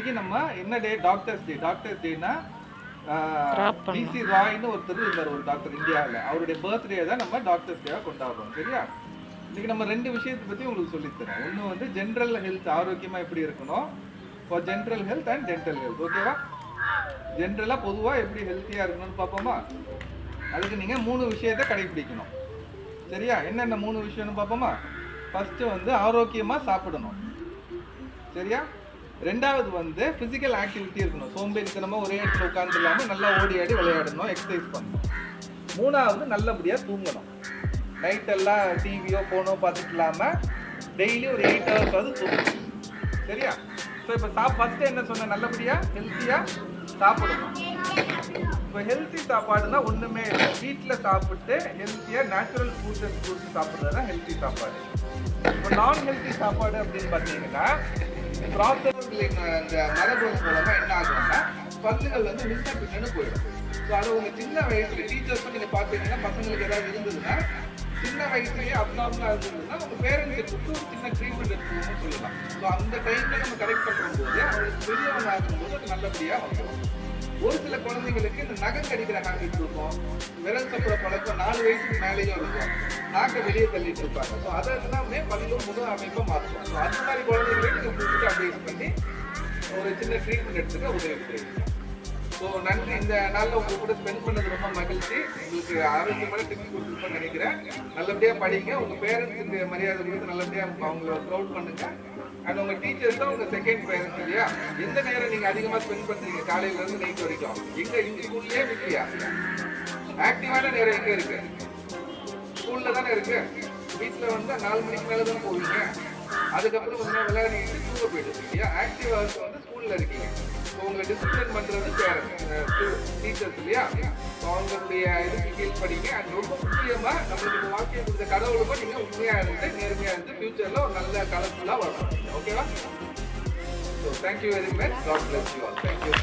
இன்னைக்கு நம்ம என்ன டே? Doctors day. டாக்டர்ஸ் டேனா டிசி ராய்னு ஒருத்தர் இருந்தார், ஒரு டாக்டர் இந்தியாவில். அவருடைய பர்த்டே தான் நம்ம டாக்டர்ஸ் டேவாக கொண்டாடுறோம். சரியா? இன்னைக்கு நம்ம 2 விஷயத்தை பற்றி உங்களுக்கு சொல்லித்தரேன். ஒன்று வந்து ஜென்ரல் ஹெல்த், ஆரோக்கியமாக எப்படி இருக்கணும், for general health and dental health. ஓகேவா? ஜென்ரலாக பொதுவாக எப்படி ஹெல்த்தியாக இருக்கணும்னு பார்ப்போமா? அதுக்கு நீங்கள் 3 விஷயத்தை கடைபிடிக்கணும். சரியா? என்னென்ன 3 விஷயம்னு பார்ப்போமா? ஃபஸ்ட்டு வந்து ஆரோக்கியமாக சாப்பிடணும். சரியா? ரெண்டாவது வந்து ஃபிசிக்கல் ஆக்டிவிட்டி இருக்கணும். சோம்பேறித்தனமாக ஒரே இடத்துல உட்கார்ந்து இல்லாமல் நல்லா ஓடி ஆடி விளையாடணும், எக்ஸசைஸ் பண்ணணும். மூணாவது நல்லபடியாக தூங்கணும். நைட்டெல்லாம் டிவியோ ஃபோனோ பார்த்துட்டு இல்லாமல் டெய்லி ஒரு 8 ஹவர்ஸாவது தூங்கணும். சரியா? ஸோ இப்போ ஃபஸ்ட்டு என்ன சொன்னேன்? நல்லபடியாக ஹெல்த்தியாக சாப்பிடணும். இப்போ ஹெல்த்தி சாப்பாடுனா ஒன்றுமே இல்லை. வீட்டில் சாப்பிட்டு ஹெல்த்தியாக நேச்சுரல் ஃபுட்ஸ் அண்ட் ஃப்ரூட்ஸ் சாப்பிட்றது தான் ஹெல்த்தி சாப்பாடு. இப்போ நான் ஹெல்த்தி சாப்பாடு அப்படின்னு பார்த்தீங்கன்னா ப்ராசஸிங் அந்த மரபணு மூலமாக என்ன ஆகும்னா பல்லுகள் வந்து மின்ன பின்னு போயிடும். ஸோ அது உங்கள் சின்ன வயசுல டீச்சர்ஸும் நீங்கள் பார்த்தீங்கன்னா பசங்களுக்கு ஏதாவது இருந்ததுன்னா சின்ன வயசுலேயே அப்நார்மலாக இருந்ததுன்னா உங்கள் பேரண்ட்ஸை கூப்பிட்டு ஒரு சின்ன ட்ரீட்மெண்ட் எடுத்துக்கணும்னு சொல்லலாம். ஸோ அந்த டைமில் நம்ம கரெக்ட் பண்ணும்போது அவங்களுக்கு பெரியவங்க ஆகும்போது அது நல்லபடியாக வந்துடும். ஒரு சில குழந்தைங்களுக்கு இந்த நகம் கடிக்கிற ஹேபிட் இருக்கும், விரல் சப்புற பழக்கம் 4 வயசுக்கு மேலேயும் இருக்கும், நாக்கை வெளியே தள்ளிட்டு இருப்பாங்க. ஸோ அதெல்லாமே பல்லும் முதல் அமைப்பை மாற்றும். ஸோ அந்த மாதிரி குழந்தைங்களையும் நீங்கள் கூப்பிட்டு அட்வைஸ் பண்ணி ஒரு சின்ன ட்ரீட்மெண்ட் எடுத்துக்க உதவி செய்யுங்க. ஸோ நன்றி. இந்த நாளில் உங்க கூட ஸ்பெண்ட் பண்ணது ரொம்ப மகிழ்ச்சி. உங்களுக்கு ஆரோக்கியமான டிப்ஸ் கொடுத்துருப்பேன்னு நினைக்கிறேன். நல்லபடியாக படிங்க, உங்கள் பேரண்ட்ஸுக்கு மரியாதை கொடுத்து நல்லபடியாக அவங்கள ப்ரௌட் பண்ணுங்க. அண்ட் உங்கள் டீச்சர்ஸ் தான் உங்கள் செகண்ட் பேரண்ட்ஸ் இல்லையா? எந்த நேரம் நீங்கள் அதிகமாக ஸ்பெண்ட் பண்ணுறீங்க? காலையிலேருந்து நைட் வரைக்கும் எங்கே? இந்த ஸ்கூல்லேயே வீட்லையா? ஆக்டிவான நேரம் எங்கே இருக்கு? ஸ்கூலில் தானே இருக்கு. வீட்டில் வந்து 4 மணிக்கு மேலே தானே போவீங்க. அதுக்கப்புறம் கொஞ்சம் நேரம் விளையாடிட்டு தூங்க போயிடுது இல்லையா? ஆக்டிவ் ஹவர்ஸ் வந்து ஸ்கூலில் இருக்கீங்க. ஸோ உங்களை டிசிப்ளின் பண்ணுறது டீச்சர்ஸ் இல்லையா? ஸோ அவங்களுடைய இதுக்கு கீழ் படிங்க. அண்ட் ரொம்ப முக்கியமாக நம்மளுக்கு வாக்கியம் கொடுத்த கடவுளுக்கும் நீங்கள் உண்மையாக இருந்து நேர்மையாக இருந்து ஃபியூச்சரில் ஒரு நல்ல கலர்ஃபுல்லாக வரணும். ஓகேவா? So thank you very much. God bless you all. Thank you.